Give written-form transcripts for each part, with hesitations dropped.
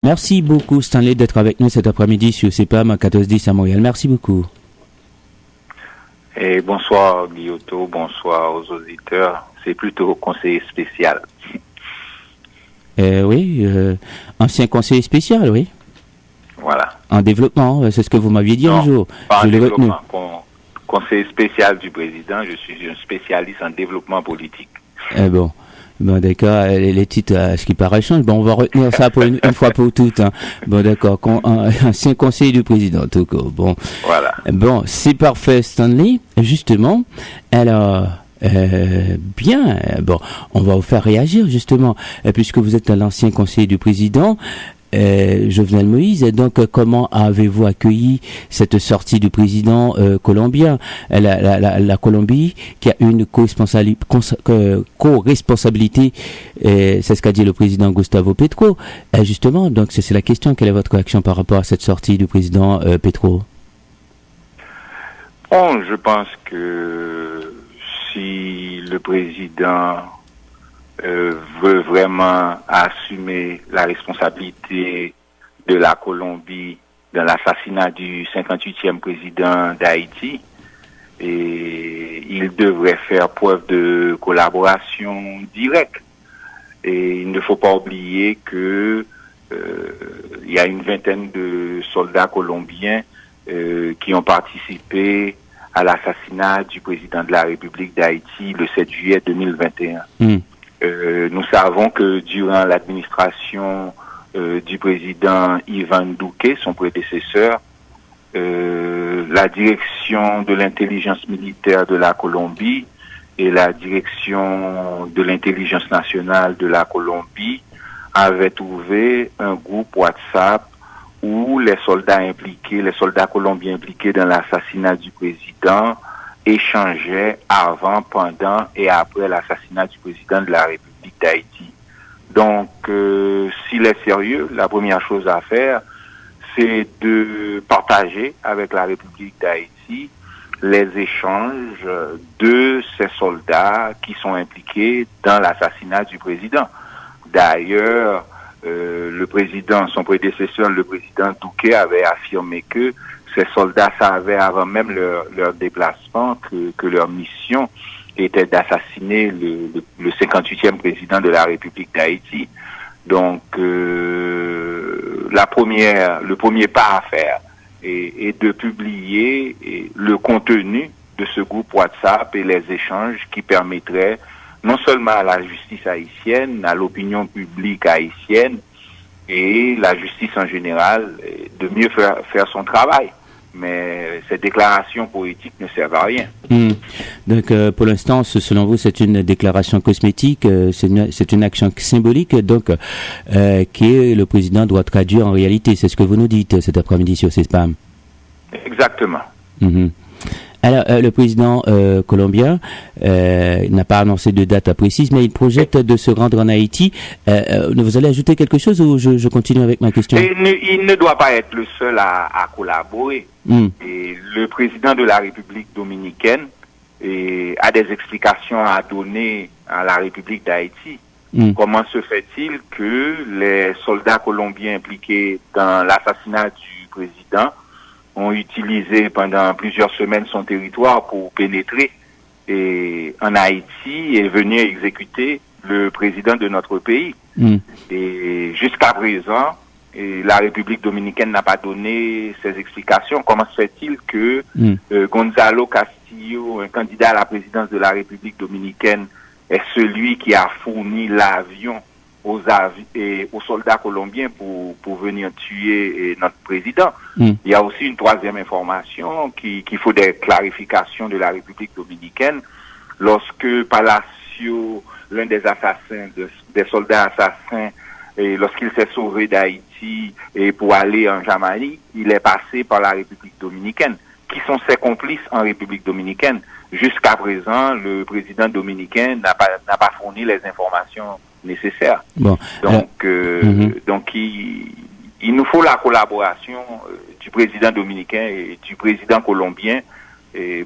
Merci beaucoup, Stanley, d'être avec nous cet après-midi sur CPAM 1410 à Montréal. Merci beaucoup. Et bonsoir, Guillotot. Bonsoir aux auditeurs. C'est plutôt conseiller spécial. Oui, ancien conseiller spécial, oui. Voilà. En développement, c'est ce que vous m'aviez dit non, un jour. Pas je en l'ai retenu. Conseiller spécial du président, je suis un spécialiste en développement politique. Bon, d'accord, les titres, ce qui paraît changent. Bon, on va retenir ça pour une fois pour toutes. Hein. Bon, d'accord, ancien conseiller du président, en tout cas. Bon, voilà. Bon, c'est parfait, Stanley. Justement, alors... bien, bon, on va vous faire réagir justement, puisque vous êtes l'ancien conseiller du président, Jovenel Moïse. Donc, comment avez-vous accueilli cette sortie du président colombien, la Colombie, qui a une co-responsabilité, c'est ce qu'a dit le président Gustavo Petro. Justement, donc c'est la question. Quelle est votre réaction par rapport à cette sortie du président Petro? Bon, je pense que si le président veut vraiment assumer la responsabilité de la Colombie dans l'assassinat du 58e président d'Haïti, et il devrait faire preuve de collaboration directe. Et il ne faut pas oublier que il y a une vingtaine de soldats colombiens qui ont participé à l'assassinat du président de la République d'Haïti le 7 juillet 2021. Nous savons que durant l'administration du président Ivan Duque, son prédécesseur, la direction de l'intelligence militaire de la Colombie et la direction de l'intelligence nationale de la Colombie avaient trouvé un groupe WhatsApp où les soldats colombiens impliqués dans l'assassinat du président échangeaient avant, pendant et après l'assassinat du président de la République d'Haïti. Donc, s'il est sérieux, la première chose à faire, c'est de partager avec la République d'Haïti les échanges de ces soldats qui sont impliqués dans l'assassinat du président. D'ailleurs, le président, son prédécesseur, le président Duque, avait affirmé que ces soldats savaient avant même leur déplacement que leur mission était d'assassiner le 58e président de la République d'Haïti. Donc, le premier pas à faire est de publier le contenu de ce groupe WhatsApp et les échanges qui permettraient non seulement à la justice haïtienne, à l'opinion publique haïtienne et la justice en général de mieux faire son travail. Mais ces déclarations politiques ne servent à rien. Donc, pour l'instant, selon vous, c'est une déclaration cosmétique, c'est une action symbolique, donc, que le président doit traduire en réalité. C'est ce que vous nous dites cet après-midi sur CESPAM. Exactement. Alors, le président colombien n'a pas annoncé de date précise, mais il projette de se rendre en Haïti. Vous allez ajouter quelque chose ou je continue avec ma question? Il ne doit pas être le seul à collaborer. Et le président de la République dominicaine a des explications à donner à la République d'Haïti. Comment se fait-il que les soldats colombiens impliqués dans l'assassinat du président ont utilisé pendant plusieurs semaines son territoire pour pénétrer en Haïti et venir exécuter le président de notre pays. Et jusqu'à présent, la République dominicaine n'a pas donné ses explications. Comment se fait-il que Gonzalo Castillo, un candidat à la présidence de la République dominicaine, est celui qui a fourni l'avion aux soldats colombiens pour venir tuer notre président? Il y a aussi une troisième information qu'il faut des clarifications de la République dominicaine. Lorsque Palacio, l'un des assassins, des soldats assassins, lorsqu'il s'est sauvé d'Haïti et pour aller en Jamaïque, il est passé par la République dominicaine. Qui sont ses complices en République dominicaine? Jusqu'à présent, le président dominicain n'a pas fourni les informations nécessaires. Bon, donc il nous faut la collaboration du président dominicain et du président colombien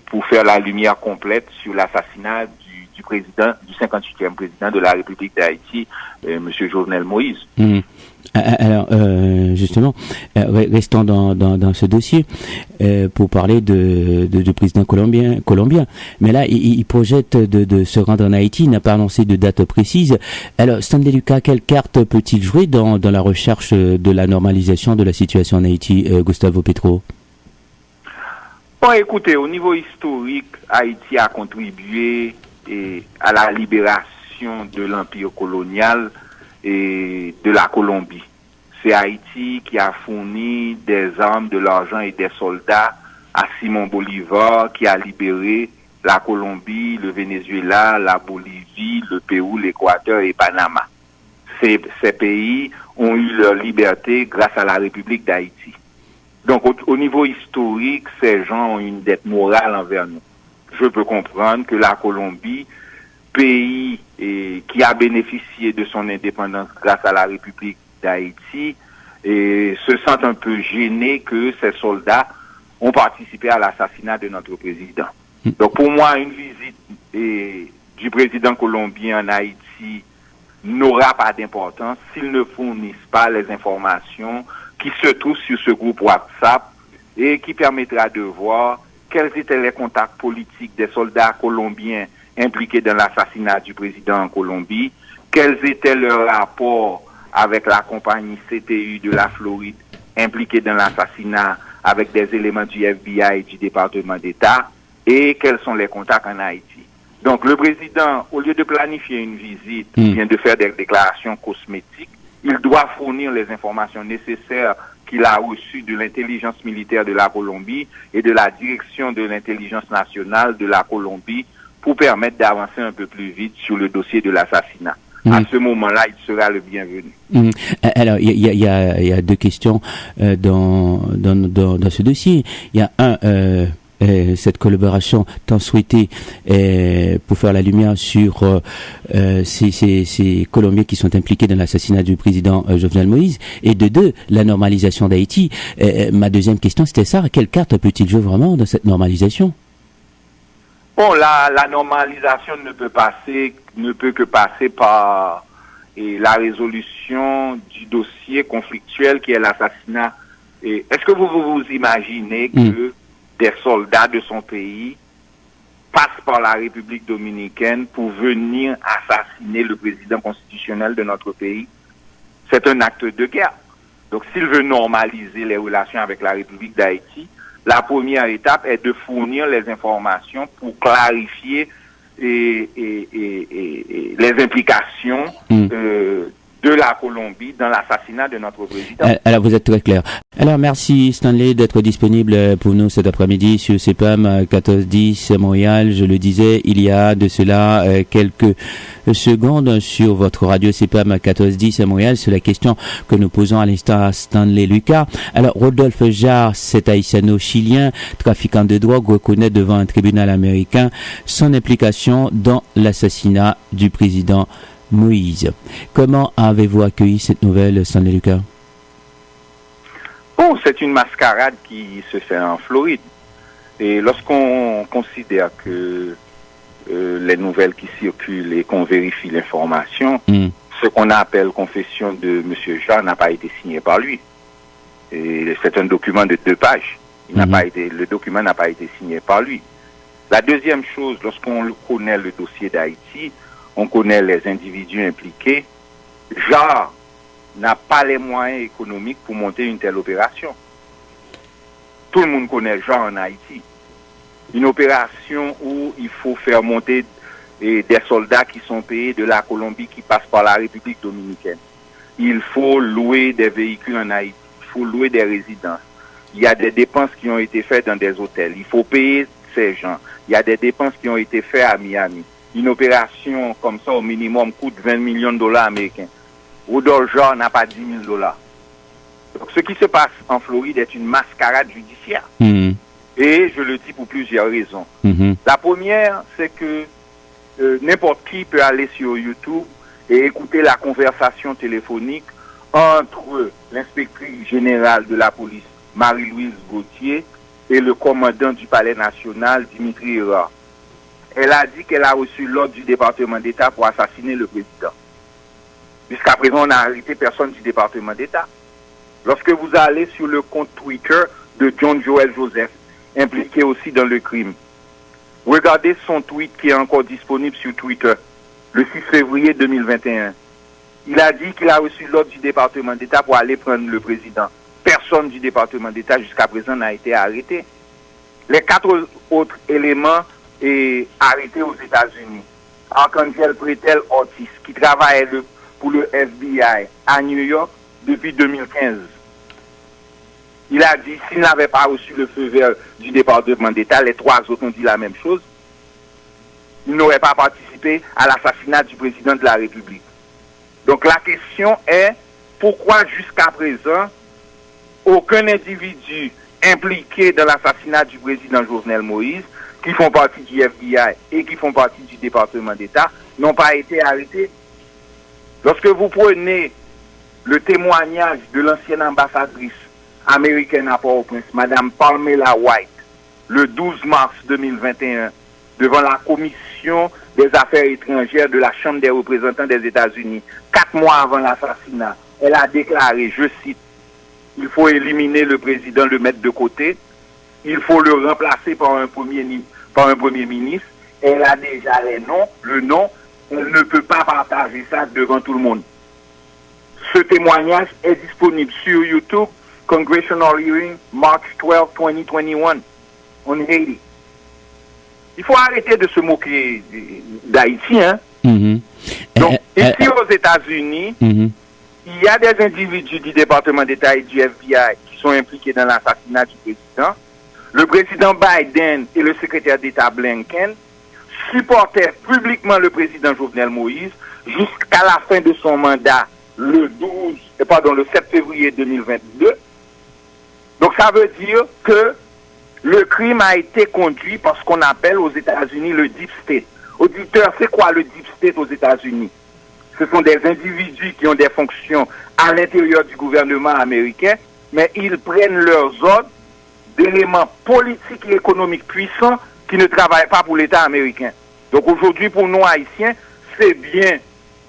pour faire la lumière complète sur l'assassinat du président, du 58e président de la République d'Haïti, M. Jovenel Moïse. Alors, justement, restons dans ce dossier pour parler de président colombien. Mais là, il projette de se rendre en Haïti. Il n'a pas annoncé de date précise. Alors, Stanley Lucas, quelle carte peut-il jouer dans la recherche de la normalisation de la situation en Haïti, Gustavo Petro? Bon, écoutez, au niveau historique, Haïti a contribué à la libération de l'empire colonial et de la Colombie. C'est Haïti qui a fourni des armes, de l'argent et des soldats à Simon Bolivar, qui a libéré la Colombie, le Venezuela, la Bolivie, le Pérou, l'Équateur et Panama. Ces pays ont eu leur liberté grâce à la République d'Haïti. Donc, au niveau historique, ces gens ont une dette morale envers nous. Je peux comprendre que la Colombie, pays qui a bénéficié de son indépendance grâce à la République d'Haïti, se sent un peu gêné que ces soldats ont participé à l'assassinat de notre président. Donc pour moi, une visite du président colombien en Haïti n'aura pas d'importance s'ils ne fournissent pas les informations qui se trouvent sur ce groupe WhatsApp et qui permettra de voir quels étaient les contacts politiques des soldats colombiens impliqués dans l'assassinat du président en Colombie, quels étaient leurs rapports avec la compagnie CTU de la Floride impliquée dans l'assassinat avec des éléments du FBI et du département d'État, et quels sont les contacts en Haïti. Donc le président, au lieu de planifier une visite ou bien de faire des déclarations cosmétiques, il doit fournir les informations nécessaires qu'il a reçues de l'intelligence militaire de la Colombie et de la direction de l'intelligence nationale de la Colombie pour permettre d'avancer un peu plus vite sur le dossier de l'assassinat. À ce moment-là, il sera le bienvenu. Alors, il y a deux questions dans ce dossier. Il y a cette collaboration tant souhaitée pour faire la lumière sur ces Colombiens qui sont impliqués dans l'assassinat du président Jovenel Moïse, et de deux, la normalisation d'Haïti. Ma deuxième question, c'était ça. Quelle carte peut-il jouer vraiment dans cette normalisation? Bon, la normalisation ne peut que passer par la résolution du dossier conflictuel qui est l'assassinat. Est-ce que vous imaginez que des soldats de son pays passent par la République dominicaine pour venir assassiner le président constitutionnel de notre pays? C'est un acte de guerre. Donc, s'il veut normaliser les relations avec la République d'Haïti, la première étape est de fournir les informations pour clarifier les implications de la Colombie dans l'assassinat de notre président. Alors, vous êtes très clair. Alors, merci Stanley d'être disponible pour nous cet après-midi sur CPAM 1410 Montréal. Je le disais, il y a de cela quelques secondes sur votre radio CPAM 1410 Montréal sur la question que nous posons à l'instant à Stanley Lucas. Alors, Rodolphe Jarre, cet haïtiano-chilien, trafiquant de drogue, reconnaît devant un tribunal américain son implication dans l'assassinat du président Moïse. Comment avez-vous accueilli cette nouvelle, Stanley Lucas? Bon, c'est une mascarade qui se fait en Floride. Et lorsqu'on considère que les nouvelles qui circulent et qu'on vérifie l'information, ce qu'on appelle confession de M. Jarre n'a pas été signé par lui. Et c'est un document de 2 pages. Le document n'a pas été signé par lui. La deuxième chose, lorsqu'on connaît le dossier d'Haïti, on connaît les individus impliqués. Jarre n'a pas les moyens économiques pour monter une telle opération. Tout le monde connaît Jarre en Haïti. Une opération où il faut faire monter des soldats qui sont payés de la Colombie qui passent par la République dominicaine. Il faut louer des véhicules en Haïti. Il faut louer des résidences. Il y a des dépenses qui ont été faites dans des hôtels. Il faut payer ces gens. Il y a des dépenses qui ont été faites à Miami. Une opération comme ça, au minimum, coûte 20 millions de dollars américains. Rodolphe Jarre n'a pas 10 000 dollars. Donc, ce qui se passe en Floride est une mascarade judiciaire. Et je le dis pour plusieurs raisons. La première, c'est que n'importe qui peut aller sur YouTube et écouter la conversation téléphonique entre l'inspectrice générale de la police, Marie-Louise Gauthier, et le commandant du Palais national, Dimitri Hera. Elle a dit qu'elle a reçu l'ordre du département d'État pour assassiner le président. Jusqu'à présent, on n'a arrêté personne du département d'État. Lorsque vous allez sur le compte Twitter de John Joel Joseph, impliqué aussi dans le crime, regardez son tweet qui est encore disponible sur Twitter, le 6 février 2021. Il a dit qu'il a reçu l'ordre du département d'État pour aller prendre le président. Personne du département d'État jusqu'à présent n'a été arrêté. Les 4 autres éléments sont arrêtés aux États-Unis. Arcangel Pretel Ortiz, qui travaille pour le FBI à New York depuis 2015. Il a dit s'il n'avait pas reçu le feu vert du département d'État, les 3 autres ont dit la même chose. Il n'aurait pas participé à l'assassinat du président de la République. Donc la question est, pourquoi jusqu'à présent, aucun individu impliqué dans l'assassinat du président Jovenel Moïse, qui font partie du FBI et qui font partie du département d'État, n'ont pas été arrêtés? Lorsque vous prenez le témoignage de l'ancienne ambassadrice américaine à Port-au-Prince, Madame Pamela White, le 12 mars 2021, devant la commission des affaires étrangères de la Chambre des représentants des États-Unis, 4 mois avant l'assassinat, elle a déclaré, je cite, « Il faut éliminer le président, le mettre de côté. Il faut le remplacer par un premier ministre. » Elle a déjà le nom. Elle ne peut pas partager ça devant tout le monde. Ce témoignage est disponible sur YouTube, Congressional Hearing, March 12, 2021, on Haiti. Il faut arrêter de se moquer d'Haïti, hein. Donc, ici aux États-Unis, il y a des individus du département d'État et du FBI qui sont impliqués dans l'assassinat du président. Le président Biden et le secrétaire d'État Blinken supportaient publiquement le président Jovenel Moïse jusqu'à la fin de son mandat le 7 février 2022. Donc ça veut dire que le crime a été conduit par ce qu'on appelle aux États-Unis le Deep State. Auditeur, c'est quoi le Deep State aux États-Unis? Ce sont des individus qui ont des fonctions à l'intérieur du gouvernement américain, mais ils prennent leurs ordres d'éléments politiques et économiques puissants qui ne travaillent pas pour l'État américain. Donc aujourd'hui, pour nous Haïtiens, c'est bien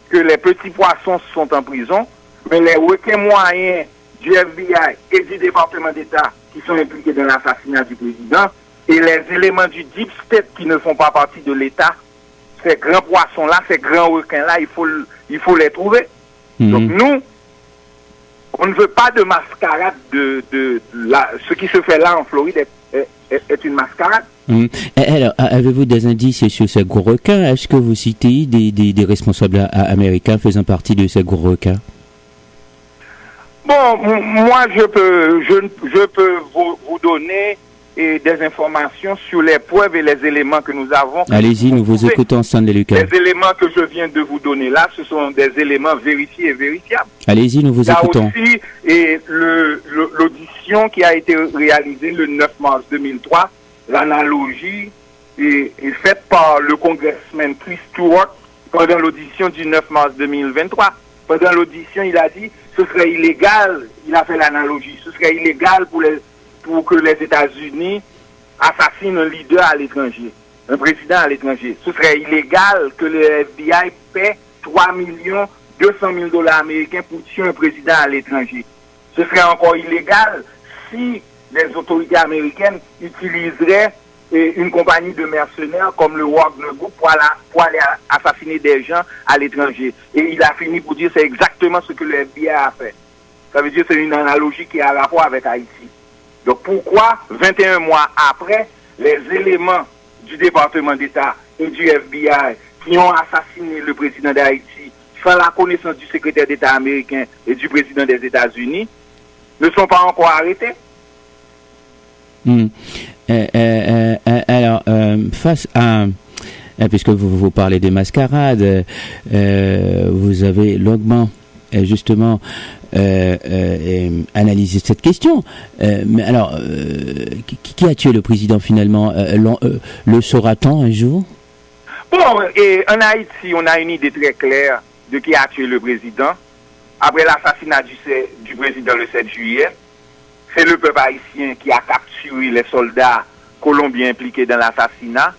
que les petits poissons sont en prison, mais les requins moyens du FBI et du département d'État qui sont impliqués dans l'assassinat du président et les éléments du Deep State qui ne font pas partie de l'État, ces grands poissons-là, ces grands requins-là, il faut les trouver. Donc nous, on ne veut pas de mascarade ce qui se fait là en Floride est une mascarade. Alors, avez-vous des indices sur ces gros requins? Est-ce que vous citez des responsables américains faisant partie de ces gros requins? Bon, moi, je peux vous donner des informations sur les preuves et les éléments que nous avons. Allez-y, nous vous écoutons, Stanley Lucas. Les éléments que je viens de vous donner là, ce sont des éléments vérifiés et vérifiables. Allez-y, nous vous écoutons. Il y a aussi l'audition qui a été réalisée le 9 mars 2003. L'analogie est faite par le congressman Chris Stewart pendant l'audition du 9 mars 2023. Pendant l'audition, il a dit ce serait illégal, il a fait l'analogie, ce serait illégal pour que les États-Unis assassinent un leader à l'étranger, un président à l'étranger. Ce serait illégal que le FBI paie 3,2 millions américains pour tuer un président à l'étranger. Ce serait encore illégal si les autorités américaines utiliseraient une compagnie de mercenaires comme le Wagner Group pour aller assassiner des gens à l'étranger. Et il a fini pour dire c'est exactement ce que le FBI a fait. Ça veut dire que c'est une analogie qui a rapport avec Haïti. Donc pourquoi 21 mois après, les éléments du département d'État et du FBI qui ont assassiné le président d'Haïti sans la connaissance du secrétaire d'État américain et du président des États-Unis ne sont pas encore arrêtés? Alors, face à... puisque vous parlez des mascarades, vous avez longuement, justement, analysé cette question. Mais alors, qui a tué le président finalement? Le saura-t-on un jour? Bon, et en Haïti, on a une idée très claire de qui a tué le président. Après l'assassinat du président le 7 juillet, c'est le peuple haïtien qui a capturé les soldats colombiens impliqués dans l'assassinat.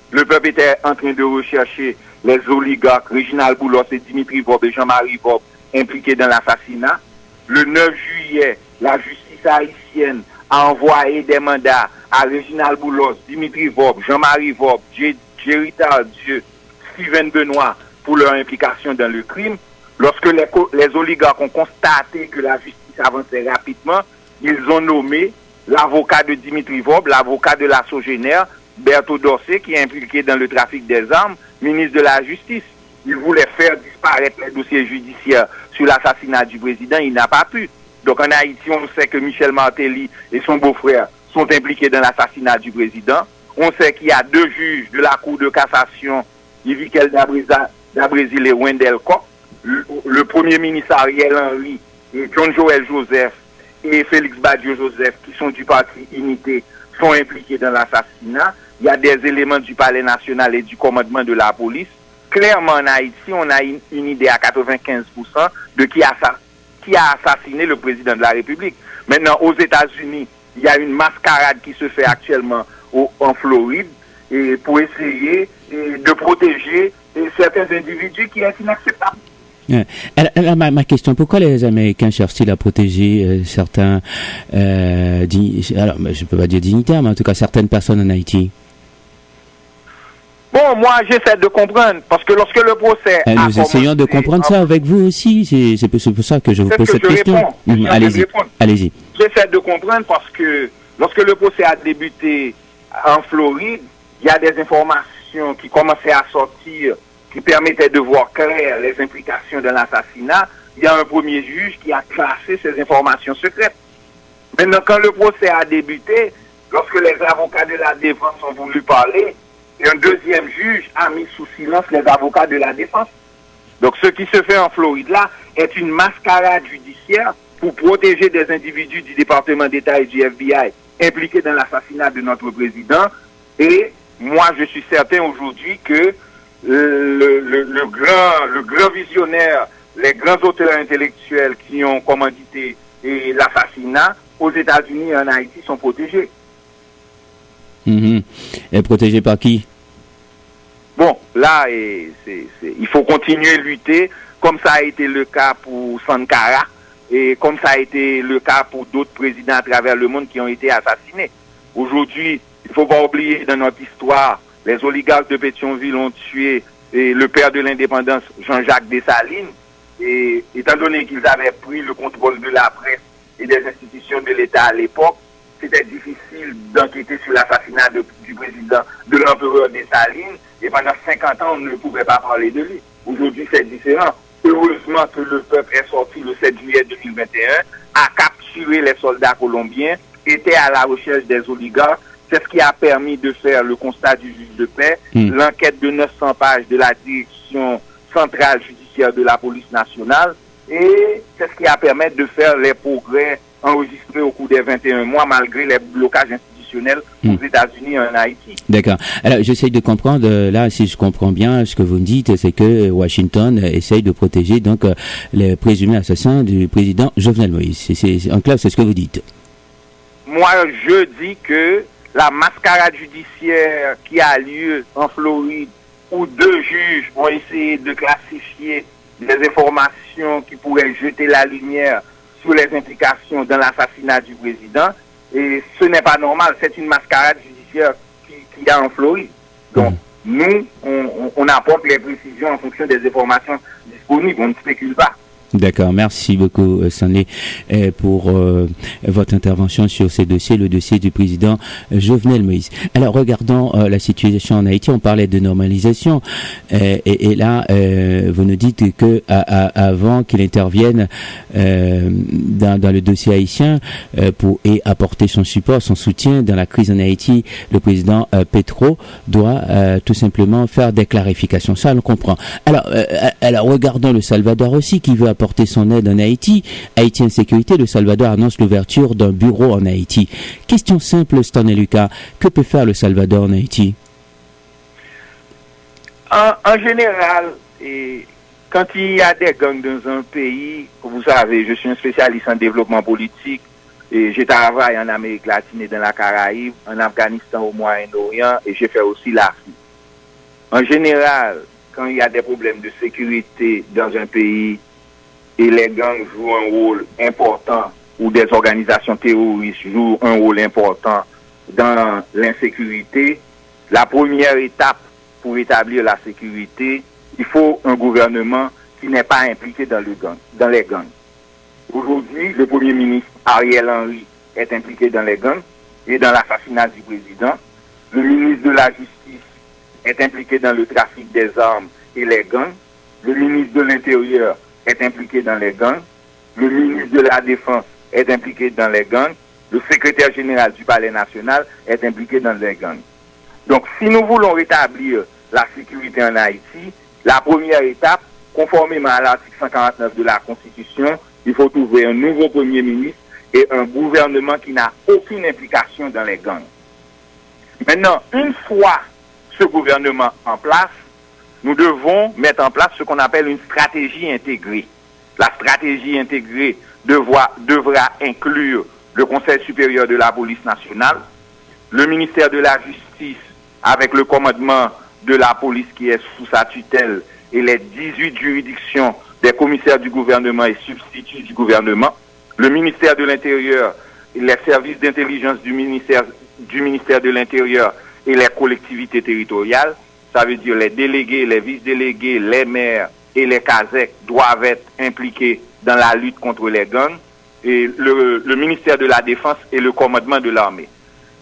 Le peuple était en train de rechercher les oligarques Reginald Boulos et Dimitri Vob et Jean-Marie Vob impliqués dans l'assassinat. Le 9 juillet, la justice haïtienne a envoyé des mandats à Reginald Boulos, Dimitri Vob, Jean-Marie Vob, Jerry Tardieu, Steven Benoît pour leur implication dans le crime. Lorsque les oligarques ont constaté que la justice avançait rapidement, ils ont nommé l'avocat de Dimitri Vob, l'avocat de la Sogénère, Berthaud Dorsey, qui est impliqué dans le trafic des armes, ministre de la Justice. Il voulait faire disparaître les dossiers judiciaires sur l'assassinat du président, il n'a pas pu. Donc en Haïti, on sait que Michel Martelly et son beau-frère sont impliqués dans l'assassinat du président. On sait qu'il y a 2 juges de la Cour de cassation, Yvikel Dabrésil et Wendell Koch, le premier ministre Ariel Henry et John Joel Joseph et Félix Badiou Joseph, qui sont du parti Unité, sont impliqués dans l'assassinat. Il y a des éléments du palais national et du commandement de la police. Clairement, en Haïti, on a une idée à 95% de qui a assassiné le président de la République. Maintenant, aux États-Unis, il y a une mascarade qui se fait actuellement en Floride et pour essayer de protéger certains individus qui est inacceptable. Alors, ma question, pourquoi les Américains cherchent-ils à protéger certains, alors je ne peux pas dire dignitaires, mais en tout cas certaines personnes en Haïti? Bon, moi j'essaie de comprendre, parce que lorsque le procès nous essayons de comprendre ça avec vous aussi, c'est pour ça que je vous pose cette question. Allez-y. J'essaie de comprendre parce que lorsque le procès a débuté en Floride, il y a des informations qui commençaient à sortir qui permettait de voir clair les implications de l'assassinat. Il y a un premier juge qui a classé ces informations secrètes. Maintenant, quand le procès a débuté, lorsque les avocats de la défense ont voulu parler, un deuxième juge a mis sous silence les avocats de la défense. Donc, ce qui se fait en Floride là est une mascarade judiciaire pour protéger des individus du département d'État et du FBI impliqués dans l'assassinat de notre président. Et moi, je suis certain aujourd'hui que le grand visionnaire, les grands auteurs intellectuels qui ont commandité l'assassinat aux États-Unis et en Haïti sont protégés. Et protégés par qui? Bon, là, il faut continuer à lutter, comme ça a été le cas pour Sankara et comme ça a été le cas pour d'autres présidents à travers le monde qui ont été assassinés. Aujourd'hui, il ne faut pas oublier dans notre histoire, les oligarques de Pétionville ont tué le père de l'indépendance, Jean-Jacques Dessalines, et étant donné qu'ils avaient pris le contrôle de la presse et des institutions de l'État à l'époque, c'était difficile d'enquêter sur l'assassinat du président, de l'empereur Dessalines, et pendant 50 ans, on ne pouvait pas parler de lui. Aujourd'hui, c'est différent. Heureusement que le peuple est sorti le 7 juillet 2021, a capturé les soldats colombiens, était à la recherche des oligarques. C'est ce qui a permis de faire le constat du juge de paix, l'enquête de 900 pages de la direction centrale judiciaire de la police nationale, et c'est ce qui a permis de faire les progrès enregistrés au cours des 21 mois, malgré les blocages institutionnels aux États-Unis et en Haïti. D'accord. Alors, j'essaye de comprendre, là, si je comprends bien, ce que vous me dites, c'est que Washington essaye de protéger, donc, les présumés assassins du président Jovenel Moïse. En clair, c'est ce que vous dites. Moi, je dis que la mascarade judiciaire qui a lieu en Floride, où 2 juges ont essayé de classifier des informations qui pourraient jeter la lumière sur les implications dans l'assassinat du président, et ce n'est pas normal, c'est une mascarade judiciaire qu'il y a en Floride. Donc, nous, on apporte les précisions en fonction des informations disponibles, on ne spécule pas. D'accord, merci beaucoup Stanley pour votre intervention sur ces dossiers, le dossier du président Jovenel Moïse. Alors regardons la situation en Haïti, on parlait de normalisation et là vous nous dites que avant qu'il intervienne dans le dossier haïtien pour apporter son support, son soutien dans la crise en Haïti, le président Petro doit tout simplement faire des clarifications. Ça on comprend. Alors regardons le Salvador aussi qui veut apporter son aide en Haïti. Haïti Insécurité, le Salvador annonce l'ouverture d'un bureau en Haïti. Question simple, Stanley Lucas, que peut faire le Salvador en Haïti? En général, quand il y a des gangs dans un pays, vous savez, je suis un spécialiste en développement politique et je travaille en Amérique latine et dans la Caraïbe, en Afghanistan, au Moyen-Orient et j'ai fait aussi l'Afrique. En général, quand il y a des problèmes de sécurité dans un pays et les gangs jouent un rôle important ou des organisations terroristes jouent un rôle important dans l'insécurité, la première étape pour établir la sécurité, il faut un gouvernement qui n'est pas impliqué dans les gangs. Aujourd'hui, le Premier ministre Ariel Henry est impliqué dans les gangs et dans l'assassinat du président. Le ministre de la Justice est impliqué dans le trafic des armes et les gangs. Le ministre de l'Intérieur est impliqué dans les gangs. Le ministre de la Défense est impliqué dans les gangs. Le secrétaire général du Palais national est impliqué dans les gangs. Donc, si nous voulons rétablir la sécurité en Haïti, la première étape, conformément à l'article 149 de la Constitution, il faut trouver un nouveau Premier ministre et un gouvernement qui n'a aucune implication dans les gangs. Maintenant, une fois ce gouvernement en place, nous devons mettre en place ce qu'on appelle une stratégie intégrée. La stratégie intégrée devra inclure le Conseil supérieur de la police nationale, le ministère de la Justice avec le commandement de la police qui est sous sa tutelle et les 18 juridictions des commissaires du gouvernement et substituts du gouvernement, le ministère de l'Intérieur et les services d'intelligence du ministère de l'Intérieur et les collectivités territoriales, ça veut dire les délégués, les vice-délégués, les maires et les CASEC doivent être impliqués dans la lutte contre les gangs, et le ministère de la Défense et le commandement de l'armée.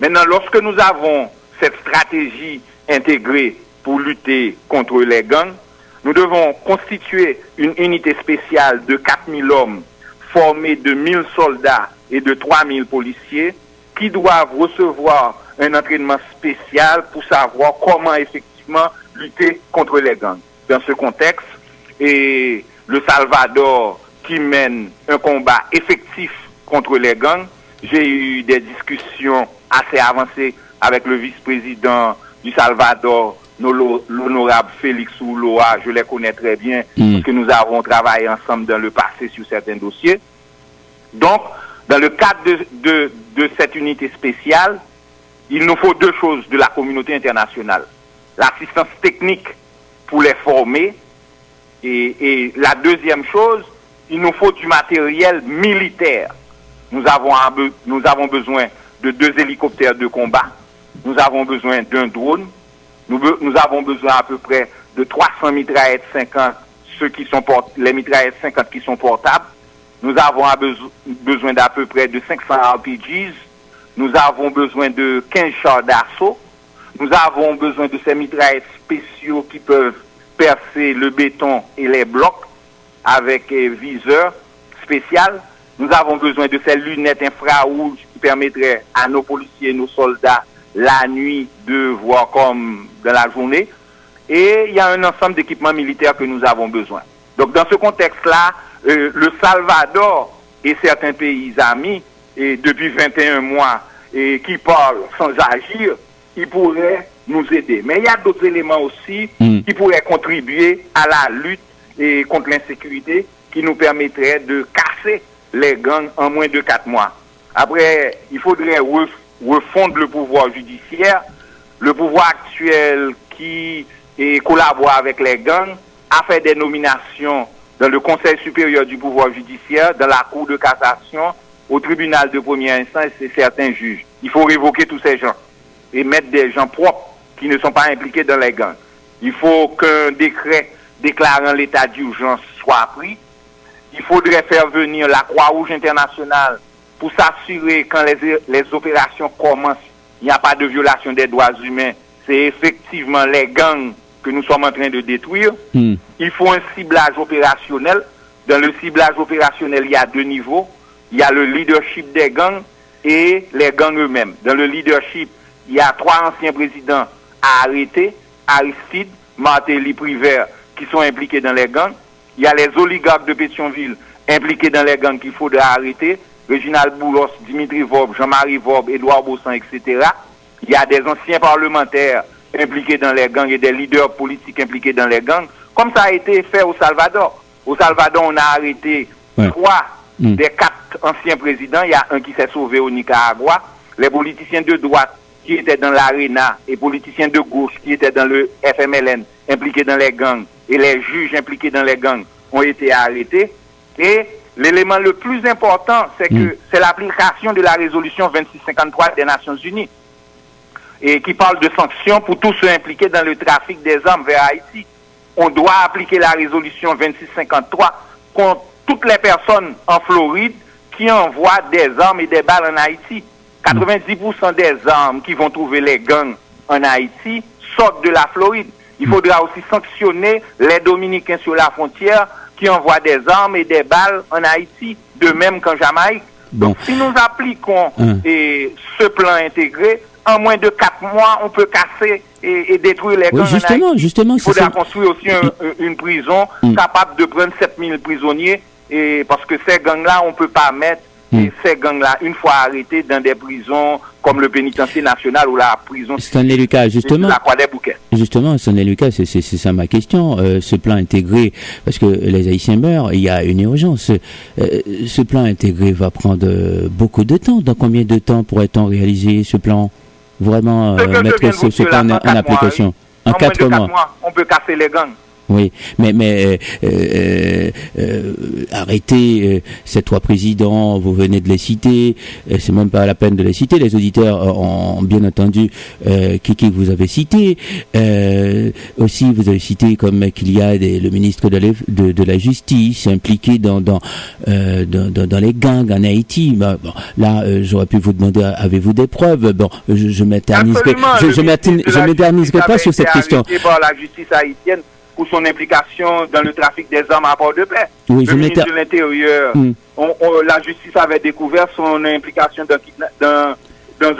Maintenant, lorsque nous avons cette stratégie intégrée pour lutter contre les gangs, nous devons constituer une unité spéciale de 4000 hommes formée de 1000 soldats et de 3000 policiers qui doivent recevoir un entraînement spécial pour savoir comment effectivement lutter contre les gangs. Dans ce contexte, et le Salvador qui mène un combat effectif contre les gangs, j'ai eu des discussions assez avancées avec le vice-président du Salvador, l'honorable Félix Ouloa, je les connais très bien, parce que nous avons travaillé ensemble dans le passé sur certains dossiers. Donc, dans le cadre de cette unité spéciale, il nous faut deux choses de la communauté internationale. L'assistance technique pour les former, et la deuxième chose, il nous faut du matériel militaire. Nous avons besoin de 2 hélicoptères de combat, nous avons besoin d'un drone, nous avons besoin à peu près de 300 mitraillettes 50, les mitraillettes 50 qui sont portables. Nous avons besoin d'à peu près de 500 RPGs. Nous avons besoin de 15 chars d'assaut. Nous avons besoin de ces mitraillettes spéciaux qui peuvent percer le béton et les blocs avec viseur spécial. Nous avons besoin de ces lunettes infrarouges qui permettraient à nos policiers et nos soldats la nuit de voir comme dans la journée. Et il y a un ensemble d'équipements militaires que nous avons besoin. Donc dans ce contexte-là, le Salvador et certains pays amis, et depuis 21 mois, et qui parlent sans agir, ils pourraient nous aider. Mais il y a d'autres éléments aussi qui pourraient contribuer à la lutte contre l'insécurité, qui nous permettraient de casser les gangs en moins de 4 mois. Après, il faudrait refondre le pouvoir judiciaire. Le pouvoir actuel qui collabore avec les gangs a fait des nominations dans le Conseil supérieur du pouvoir judiciaire, dans la Cour de cassation, au tribunal de première instance et certains juges. Il faut révoquer tous ces gens et mettre des gens propres qui ne sont pas impliqués dans les gangs. Il faut qu'un décret déclarant l'état d'urgence soit pris. Il faudrait faire venir la Croix-Rouge internationale pour s'assurer quand les opérations commencent, il n'y a pas de violation des droits humains. C'est effectivement les gangs que nous sommes en train de détruire. Il faut un ciblage opérationnel. Dans le ciblage opérationnel, il y a 2 niveaux. Il y a le leadership des gangs et les gangs eux-mêmes. Dans le leadership, il y a 3 anciens présidents à arrêter, Aristide, Martelly, Privert, qui sont impliqués dans les gangs. Il y a les oligarques de Pétionville impliqués dans les gangs qu'il faudra arrêter. Réginald Boulos, Dimitri Vorbe, Jean-Marie Vorbe, Édouard Bossan, etc. Il y a des anciens parlementaires impliqués dans les gangs et des leaders politiques impliqués dans les gangs, comme ça a été fait au Salvador. Au Salvador, on a arrêté 3 des 4 anciens présidents. Il y a un qui s'est sauvé au Nicaragua. Les politiciens de droite qui étaient dans l'ARENA et politiciens de gauche qui étaient dans le FMLN impliqués dans les gangs et les juges impliqués dans les gangs ont été arrêtés. Et l'élément le plus important, c'est que c'est l'application de la résolution 2653 des Nations Unies, et qui parle de sanctions pour tous ceux impliqués dans le trafic des armes vers Haïti. On doit appliquer la résolution 2653 contre toutes les personnes en Floride qui envoient des armes et des balles en Haïti. 90% des armes qui vont trouver les gangs en Haïti sortent de la Floride. Il faudra aussi sanctionner les Dominicains sur la frontière qui envoient des armes et des balles en Haïti, de même qu'en Jamaïque. Bon. Donc, si nous appliquons ce plan intégré, en moins de 4 mois, on peut casser et détruire les gangs en Haïti. Justement, il faudra construire aussi une prison capable de prendre 7000 prisonniers, et parce que ces gangs-là, on ne peut pas mettre ces gangs-là, une fois arrêtés, dans des prisons comme le pénitencier national ou la prison Stanley Lucas, justement, la Croix des Bouquets. Justement, Stanley Lucas, c'est ça ma question. Ce plan intégré, parce que les Haïtiens meurent, il y a une urgence. Ce plan intégré va prendre beaucoup de temps. Dans combien de temps pourrait-on réaliser ce plan? Vraiment mettre ce plan en application? En 4 mois. On peut casser les gangs. Oui, mais arrêtez ces 3 présidents, vous venez de les citer, c'est même pas la peine de les citer, les auditeurs ont bien entendu qui vous avez cité. Aussi, vous avez cité comme qu'il y a le ministre de la Justice impliqué dans les gangs en Haïti. Bon, là, j'aurais pu vous demander, avez-vous des preuves? Bon, je m'éterniserai pas sur cette question. Par la justice haïtienne pour son implication dans le trafic des armes à Port-de-Paix. Oui, le ministre de l'Intérieur, la justice avait découvert son implication dans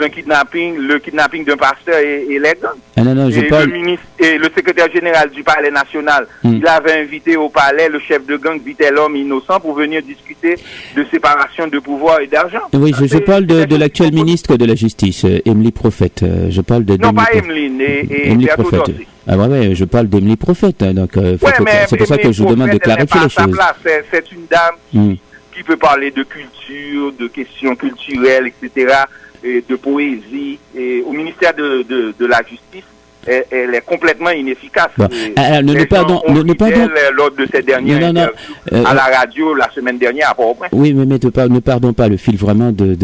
un kidnapping, le kidnapping d'un pasteur et les gangs. Le ministre et le secrétaire général du Palais national, il avait invité au Palais le chef de gang Vitellhomme Innocent pour venir discuter de séparation de pouvoir et d'argent. Oui, je parle de l'actuel ministre de la Justice, Emily Prophète. Je parle de... Non, pas Emeline, Emily Prophète. Ah ouais, je parle d'Emily Prophète, donc c'est pour ça que je vous demande de clarifier les choses. C'est une dame qui peut parler de culture, de questions culturelles, etc., et de poésie. Et au ministère de la Justice, elle est complètement inefficace. Bon. Ne pardon. Lors de ces dernières interviews à la radio la semaine dernière à Port-au-Prince. Oui, mais ne pardon pas le fil vraiment de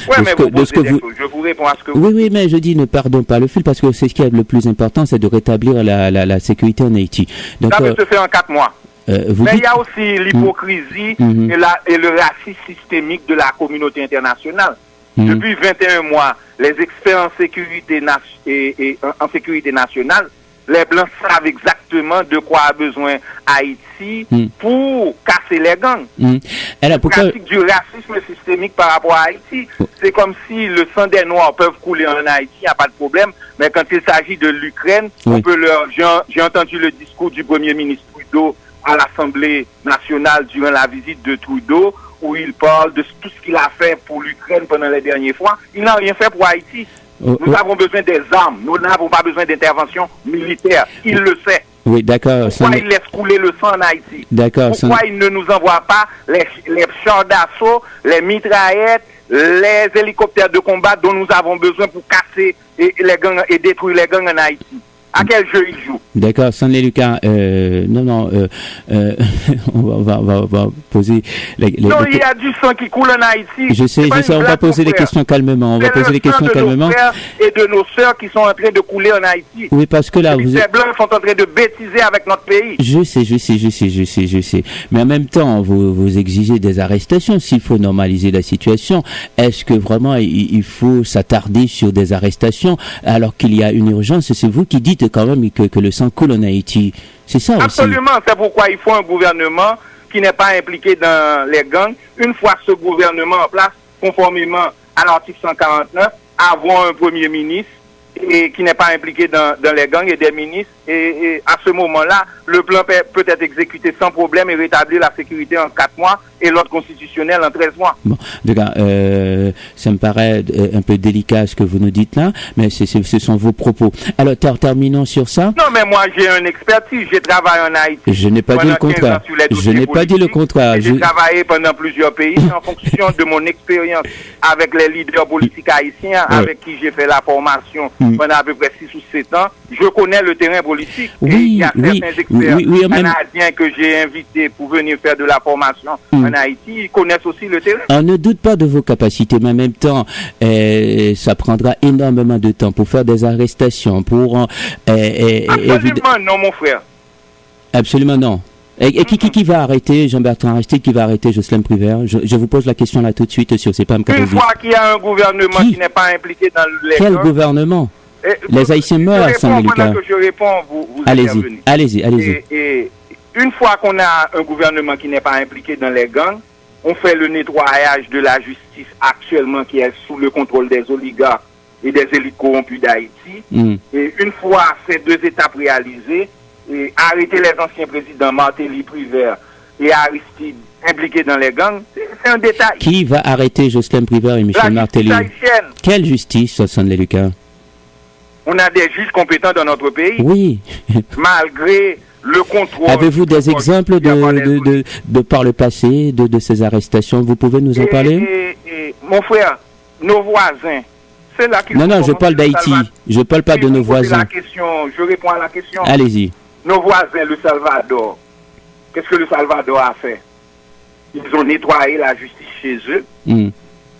ce que vous... Je vous réponds à ce que vous... Oui, mais je dis ne pardon pas le fil parce que c'est ce qui est le plus important, c'est de rétablir la sécurité en Haïti. Donc, ça peut se faire en 4 mois. Mais il y a aussi l'hypocrisie et le racisme systémique de la communauté internationale. Depuis 21 mois, les experts en sécurité nationale, les Blancs savent exactement de quoi a besoin Haïti pour casser les gangs. La pratique du racisme systémique par rapport à Haïti, c'est comme si le sang des Noirs peuvent couler en Haïti, il n'y a pas de problème, mais quand il s'agit de l'Ukraine, on peut j'ai entendu le discours du Premier ministre Trudeau à l'Assemblée nationale durant la visite de Trudeau, où il parle de tout ce qu'il a fait pour l'Ukraine pendant les derniers fois. Il n'a rien fait pour Haïti. Nous avons besoin des armes. Nous n'avons pas besoin d'intervention militaire. Il le sait. Oui, d'accord. Pourquoi il laisse couler le sang en Haïti? D'accord. Pourquoi il ne nous envoie pas les chars d'assaut, les mitraillettes, les hélicoptères de combat dont nous avons besoin pour casser les gangs et détruire les gangs en Haïti? À quel jeu il joue? D'accord, Stanley Lucas, on va poser non, il y a du sang qui coule en Haïti. Je sais, on va poser les questions calmement. Nos frères et de nos sœurs qui sont en train de couler en Haïti. Oui, parce que là, les Blancs sont en train de bêtiser avec notre pays. Je sais. Mais en même temps, vous exigez des arrestations. S'il faut normaliser la situation, est-ce que vraiment il faut s'attarder sur des arrestations alors qu'il y a une urgence? C'est vous qui dites quand même que le sang coule en Haïti. C'est ça aussi. Absolument, c'est pourquoi il faut un gouvernement qui n'est pas impliqué dans les gangs. Une fois ce gouvernement en place, conformément à l'article 149, avoir un premier ministre et qui n'est pas impliqué dans les gangs et des ministres. Et à ce moment-là, le plan peut être exécuté sans problème et rétablir la sécurité en 4 mois et l'ordre constitutionnel en 13 mois. Bon, d'accord, ça me paraît un peu délicat ce que vous nous dites là, mais ce sont vos propos. Alors, terminons sur ça. Non, mais moi, j'ai une expertise. J'ai travaillé en Haïti. Je n'ai pas dit le contraire. Je n'ai pas dit le contraire. J'ai travaillé pendant plusieurs pays en fonction de mon expérience avec les leaders politiques haïtiens, avec qui j'ai fait la formation pendant à peu près 6 ou 7 ans. Je connais le terrain politique. Et il y a certains experts canadiens que j'ai invités pour venir faire de la formation en Haïti. Ils connaissent aussi le terrain. On ne doute pas de vos capacités, mais en même temps, ça prendra énormément de temps pour faire des arrestations, pour... Absolument non, mon frère. Absolument non. Et qui va arrêter Jean-Bertrand Aristide, qui va arrêter Jocelyn Privert? Je vous pose la question là tout de suite sur CEPAM 14. Une fois qu'il y a un gouvernement qui n'est pas impliqué dans les... Quel gouvernement? Les Haïtiens meurent, Stanley Lucas. Pendant que je réponds, vous allez-y. Et une fois qu'on a un gouvernement qui n'est pas impliqué dans les gangs, on fait le nettoyage de la justice actuellement qui est sous le contrôle des oligarques et des élites corrompues d'Haïti. Et une fois ces 2 étapes réalisées, et arrêter les anciens présidents Martelly, Privert et Aristide impliqués dans les gangs, c'est un détail. Qui va arrêter Jocelyn Privert et Michel Martelly? Quelle justice, Stanley Lucas? On a des juges compétents dans notre pays. Oui. Malgré le contrôle. Avez-vous des exemples de par le passé, de ces arrestations? Vous pouvez nous en parler? Mon frère, nos voisins, c'est là qu'ils... Non, je parle d'Haïti. Je ne parle pas de nos voisins. Je réponds à la question. Allez-y. Nos voisins, le Salvador, qu'est-ce que le Salvador a fait? Ils ont nettoyé la justice chez eux.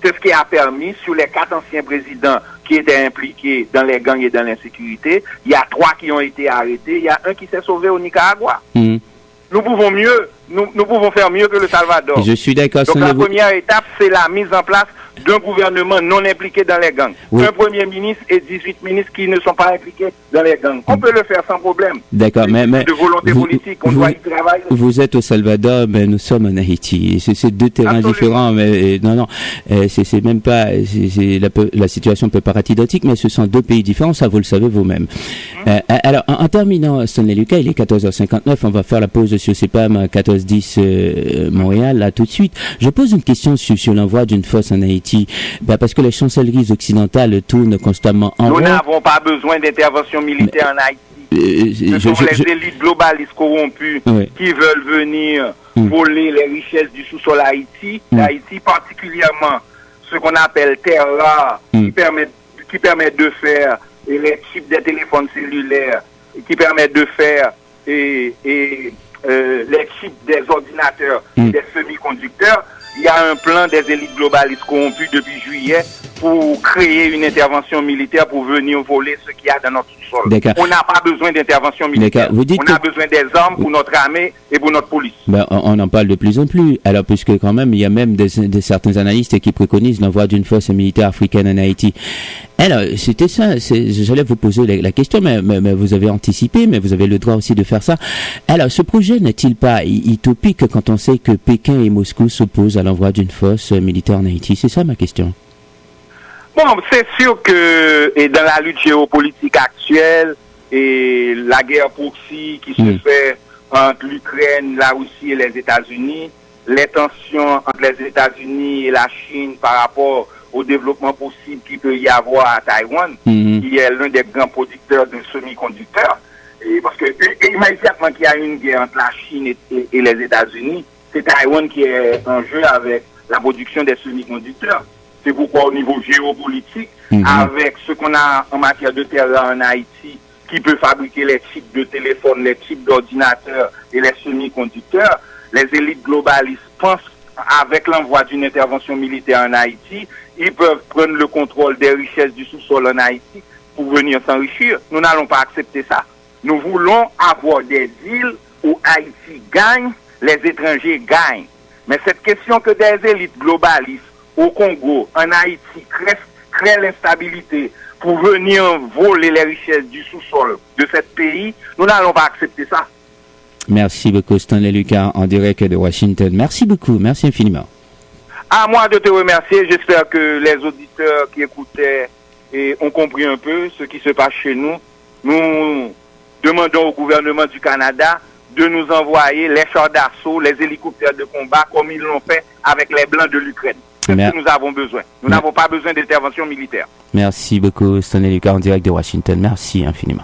C'est ce qui a permis, sur les 4 anciens présidents qui étaient impliqués dans les gangs et dans l'insécurité, il y a 3 qui ont été arrêtés, il y a un qui s'est sauvé au Nicaragua. Nous pouvons mieux, nous pouvons faire mieux que le Salvador. Je suis d'accord. Donc la première étape, c'est la mise en place d'un gouvernement non impliqué dans les gangs. Un premier ministre et 18 ministres qui ne sont pas impliqués dans les gangs. On peut le faire sans problème. D'accord, mais de volonté politique, on doit y travailler. Vous êtes au Salvador, mais nous sommes en Haïti. C'est 2 terrains différents, mais non, c'est même pas, la situation peut paraître identique, mais ce sont 2 pays différents, ça vous le savez vous-même. Alors, en terminant, Stanley Lucas, il est 14h59, on va faire la pause sur CEPAM 1410 Montréal, là tout de suite. Je pose une question sur l'envoi d'une force en Haïti. Parce que les chancelleries occidentales tournent constamment en rond. Nous n'avons pas besoin d'intervention militaire en Haïti. Ce sont les élites globalistes corrompues qui veulent venir voler les richesses du sous-sol Haïti. Haïti, particulièrement ce qu'on appelle terre rare, qui permet de faire les chips des téléphones cellulaires, qui permettent de faire les chips des ordinateurs, des semi-conducteurs. Il y a un plan des élites globalistes corrompues depuis juillet pour créer une intervention militaire pour venir voler ce qu'il y a dans notre sous-sol. On n'a pas besoin d'intervention militaire. On a besoin des armes pour notre armée et pour notre police. On en parle de plus en plus. Alors, puisque quand même, il y a même certains analystes qui préconisent l'envoi d'une force militaire africaine en Haïti. Alors, c'était ça. J'allais vous poser la question, mais vous avez anticipé, mais vous avez le droit aussi de faire ça. Alors, ce projet n'est-il pas utopique quand on sait que Pékin et Moscou s'opposent à l'envoi d'une force militaire en Haïti? C'est ça ma question. Bon, c'est sûr que et dans la lutte géopolitique actuelle et la guerre proxy qui se fait entre l'Ukraine, la Russie et les États-Unis, les tensions entre les États-Unis et la Chine par rapport au développement possible qu'il peut y avoir à Taïwan, qui est l'un des grands producteurs de semi-conducteurs. Et parce que immédiatement qu'il y a une guerre entre la Chine et les États-Unis, c'est Taïwan qui est en jeu avec la production des semi-conducteurs. C'est pourquoi au niveau géopolitique, avec ce qu'on a en matière de terre en Haïti, qui peut fabriquer les chips de téléphone, les chips d'ordinateurs et les semi-conducteurs, les élites globalistes pensent, avec l'envoi d'une intervention militaire en Haïti, ils peuvent prendre le contrôle des richesses du sous-sol en Haïti pour venir s'enrichir. Nous n'allons pas accepter ça. Nous voulons avoir des îles où Haïti gagne, les étrangers gagnent. Mais cette question que des élites globalistes au Congo, en Haïti, créent l'instabilité pour venir voler les richesses du sous-sol de ce pays, nous n'allons pas accepter ça. Merci beaucoup, Stanley Lucas, en direct de Washington. Merci beaucoup, merci infiniment. À moi de te remercier. J'espère que les auditeurs qui écoutaient ont compris un peu ce qui se passe chez nous. Nous demandons au gouvernement du Canada de nous envoyer les chars d'assaut, les hélicoptères de combat, comme ils l'ont fait avec les Blancs de l'Ukraine. C'est ce que nous avons besoin. Nous n'avons pas besoin d'intervention militaire. Merci beaucoup, Stanley Lucas, en direct de Washington. Merci infiniment.